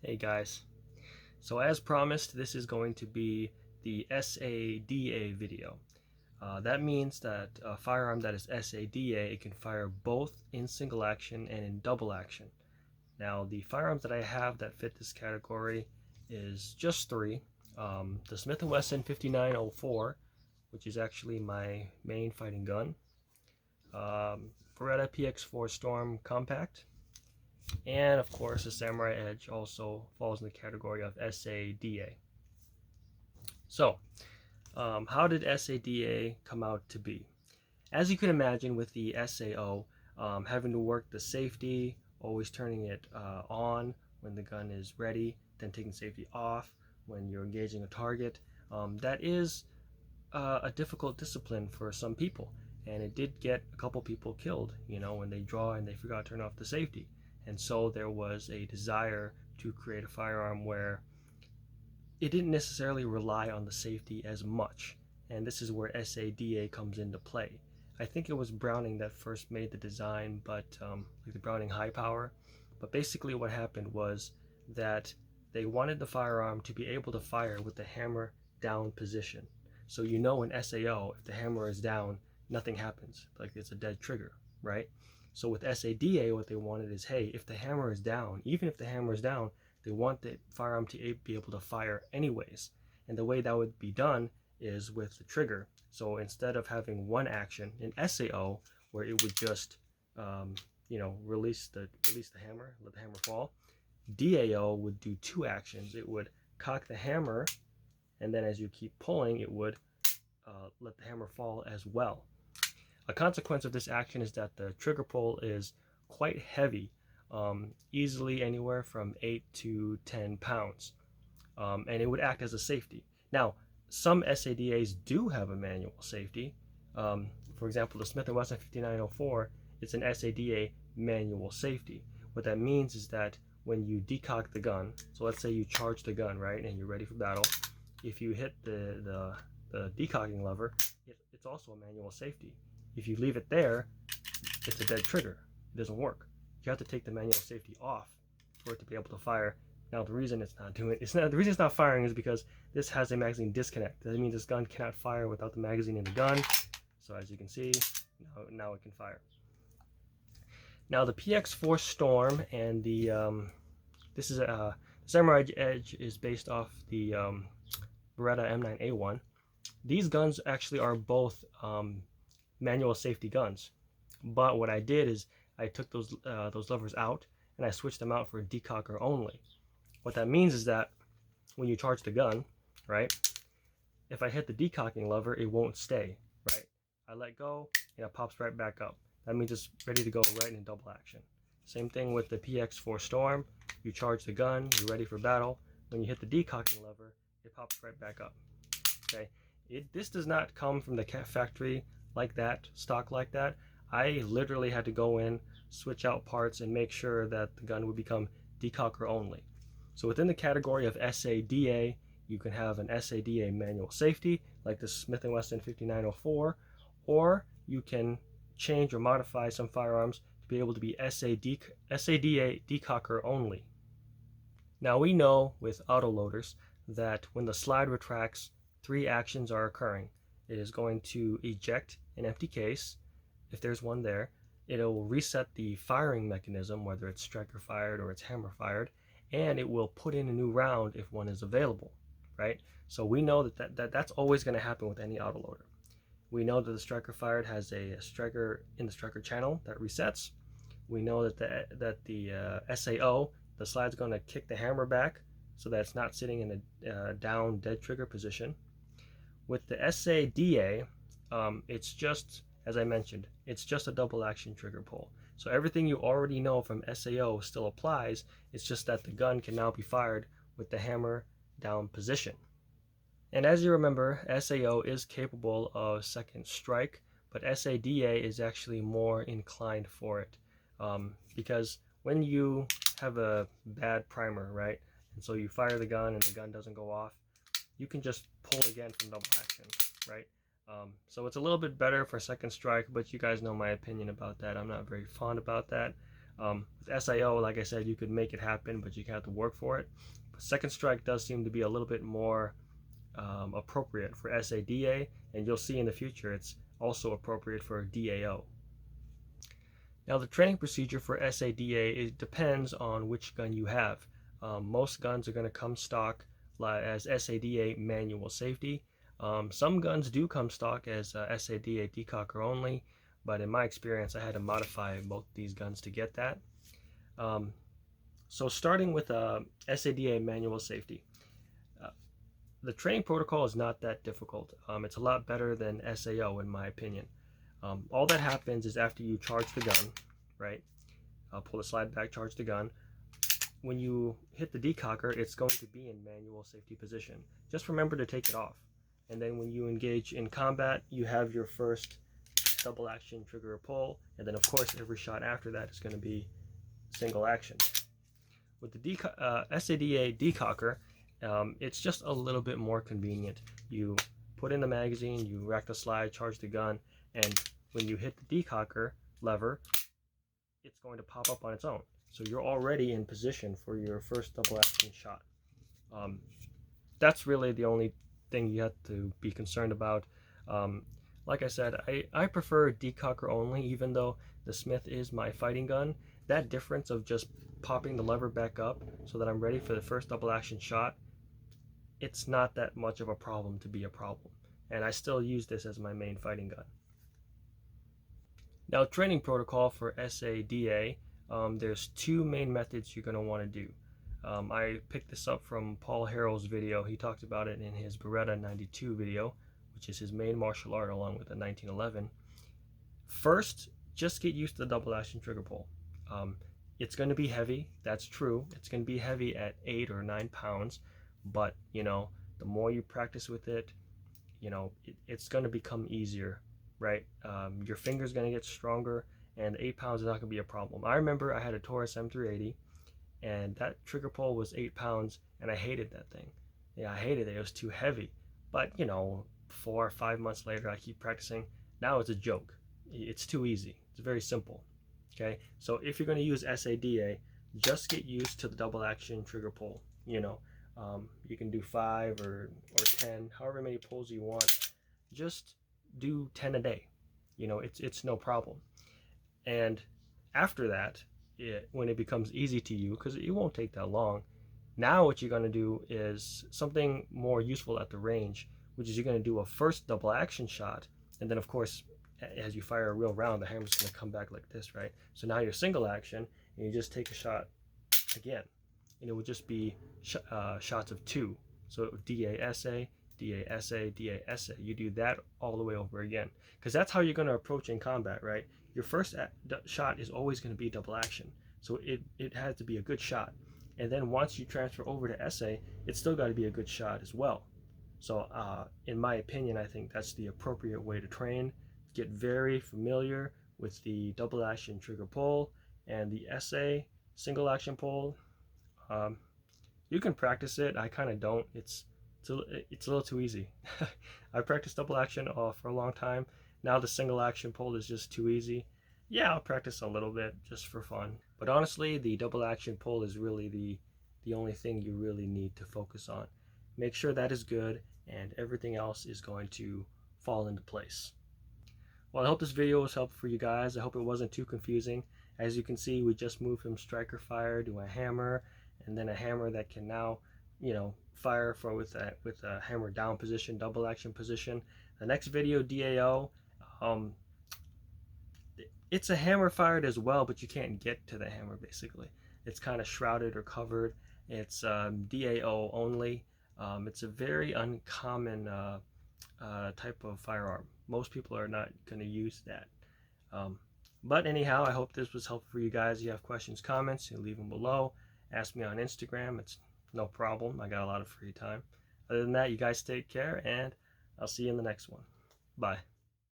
Hey guys, so as promised, this is going to be the SADA video. That means that a firearm that is SADA, it can fire both in single action and in double action. Now the firearms that I have that fit this category is just three. The Smith & Wesson 5904, which is actually my main fighting gun. Beretta PX4 Storm Compact. And of course, the Samurai Edge also falls in the category of SADA. So, how did SADA come out to be? As you can imagine, with the SAO, having to work the safety, always turning it on when the gun is ready, then taking safety off when you're engaging a target, that is a difficult discipline for some people. And it did get a couple people killed, when they draw and they forgot to turn off the safety. And so there was a desire to create a firearm where it didn't necessarily rely on the safety as much. And this is where SADA comes into play. I think it was Browning that first made the design, but like the Browning High Power. But basically what happened was that they wanted the firearm to be able to fire with the hammer down position. So in SAO, if the hammer is down, nothing happens. Like it's a dead trigger, right? So with SADA, what they wanted is, hey, if the hammer is down, even if the hammer is down, they want the firearm to be able to fire anyways. And the way that would be done is with the trigger. So instead of having one action in SAO, where it would just, release the hammer, let the hammer fall, DAO would do two actions. It would cock the hammer, and then as you keep pulling, it would let the hammer fall as well. A consequence of this action is that the trigger pull is quite heavy, easily anywhere from 8 to 10 pounds, and it would act as a safety. Now, some SADAs do have a manual safety. For example, the Smith & Wesson 5904, it's an SADA manual safety. What that means is that when you decock the gun, so let's say you charge the gun, right, and you're ready for battle, if you hit the decocking lever, it's also a manual safety. If you leave it there, it's a dead trigger. It doesn't work. You have to take the manual safety off for it to be able to fire. Now the reason the reason it's not firing is because this has a magazine disconnect. That means this gun cannot fire without the magazine in the gun. So as you can see, now it can fire. Now the PX4 Storm and the this is a Samurai Edge is based off the Beretta M9A1. These guns actually are both manual safety guns, but what I did is I took those levers out and I switched them out for a decocker only. What that means is that when you charge the gun, right, if I hit the decocking lever, it won't stay, right? I let go and it pops right back up. That means it's ready to go right in double action. Same thing with the PX4 Storm. You charge the gun, you're ready for battle. When you hit the decocking lever, it pops right back up. Okay, this does not come from the factory like that, stock like that. I literally had to go in, switch out parts, and make sure that the gun would become decocker only. So within the category of SADA, you can have an SADA manual safety, like the Smith & Wesson 5904, or you can change or modify some firearms to be able to be SADA decocker only. Now we know with autoloaders that when the slide retracts, three actions are occurring. It is going to eject an empty case, if there's one there. It'll reset the firing mechanism, whether it's striker fired or it's hammer fired, and it will put in a new round if one is available, right? So we know that's always going to happen with any autoloader. We know that the striker fired has a striker in the striker channel that resets. We know that the SAO, the slide's going to kick the hammer back so that it's not sitting in a down dead trigger position. With the SADA, it's just, as I mentioned, it's just a double action trigger pull. So everything you already know from SAO still applies. It's just that the gun can now be fired with the hammer down position. And as you remember, SAO is capable of second strike, but SADA is actually more inclined for it. Because when you have a bad primer, right, and so you fire the gun and the gun doesn't go off, you can just pull again from double action, right? So it's a little bit better for second strike, but you guys know my opinion about that. I'm not very fond about that. With SIO, like I said, you could make it happen, but you have to work for it. But second strike does seem to be a little bit more appropriate for SADA, and you'll see in the future it's also appropriate for DAO. Now the training procedure for SADA, it depends on which gun you have. Most guns are going to come stock as SADA manual safety. Some guns do come stock as SADA decocker only, but in my experience I had to modify both these guns to get that. So starting with SADA manual safety. The training protocol is not that difficult. It's a lot better than SAO in my opinion. All that happens is after you charge the gun, right? Pull the slide back, charge the gun. When you hit the decocker, it's going to be in manual safety position. Just remember to take it off. And then when you engage in combat, you have your first double action trigger pull, and then of course every shot after that is going to be single action. With the SADA decocker, it's just a little bit more convenient. You put in the magazine, you rack the slide, charge the gun, and when you hit the decocker lever, it's going to pop up on its own. So you're already in position for your first double action shot. That's really the only thing you have to be concerned about. Like I said, I prefer decocker only, even though the Smith is my fighting gun. That difference of just popping the lever back up so that I'm ready for the first double action shot, it's not that much of a problem to be a problem. And I still use this as my main fighting gun. Now, training protocol for SADA, there's two main methods you're going to want to do. I picked this up from Paul Harrell's video. He talked about it in his Beretta 92 video, which is his main martial art along with the 1911. First, just get used to the double action trigger pull. It's going to be heavy, that's true. It's going to be heavy at 8 or 9 pounds, but you know, the more you practice with it, you know, it's going to become easier, right? Your finger's going to get stronger, and 8 pounds is not going to be a problem. I remember I had a Taurus M380, and that trigger pull was 8 pounds, and I hated that thing. Yeah, I hated it. It was too heavy. But you know, 4 or 5 months later, I keep practicing. Now it's a joke. It's too easy. It's very simple. Okay, so if you're going to use SADA, just get used to the double action trigger pull. You know, you can do 5 or 10, however many pulls you want. Just do 10 a day. You know, it's no problem. And after that, when it becomes easy to you, because it won't take that long, now what you're going to do is something more useful at the range, which is you're going to do a first double action shot, and then of course as you fire a real round, the hammer's going to come back like this, right? So now you're single action, and you just take a shot again, and it would just be shots of 2. So DASA, DASA, DASA. You do that all the way over again, because that's how you're going to approach in combat, right? Your first shot is always going to be double action, so it has to be a good shot. And then once you transfer over to SA, it's still got to be a good shot as well. So in my opinion, I think that's the appropriate way to train. Get very familiar with the double action trigger pull and the SA single action pull. You can practice it. I kind of don't. It's a little too easy. I practiced double action for a long time. Now the single action pull is just too easy. Yeah, I'll practice a little bit just for fun. But honestly, the double action pull is really the only thing you really need to focus on. Make sure that is good, and everything else is going to fall into place. Well, I hope this video was helpful for you guys. I hope it wasn't too confusing. As you can see, we just moved from striker fire to a hammer, and then a hammer that can now, you know, fire with a hammer down position, double action position. The next video, DAO, it's a hammer fired as well, but you can't get to the hammer basically. It's kind of shrouded or covered. It's DAO only. It's a very uncommon type of firearm. Most people are not going to use that. But anyhow, I hope this was helpful for you guys. If you have questions, comments, you leave them below. Ask me on Instagram. It's no problem. I got a lot of free time. Other than that, you guys take care, and I'll see you in the next one. Bye.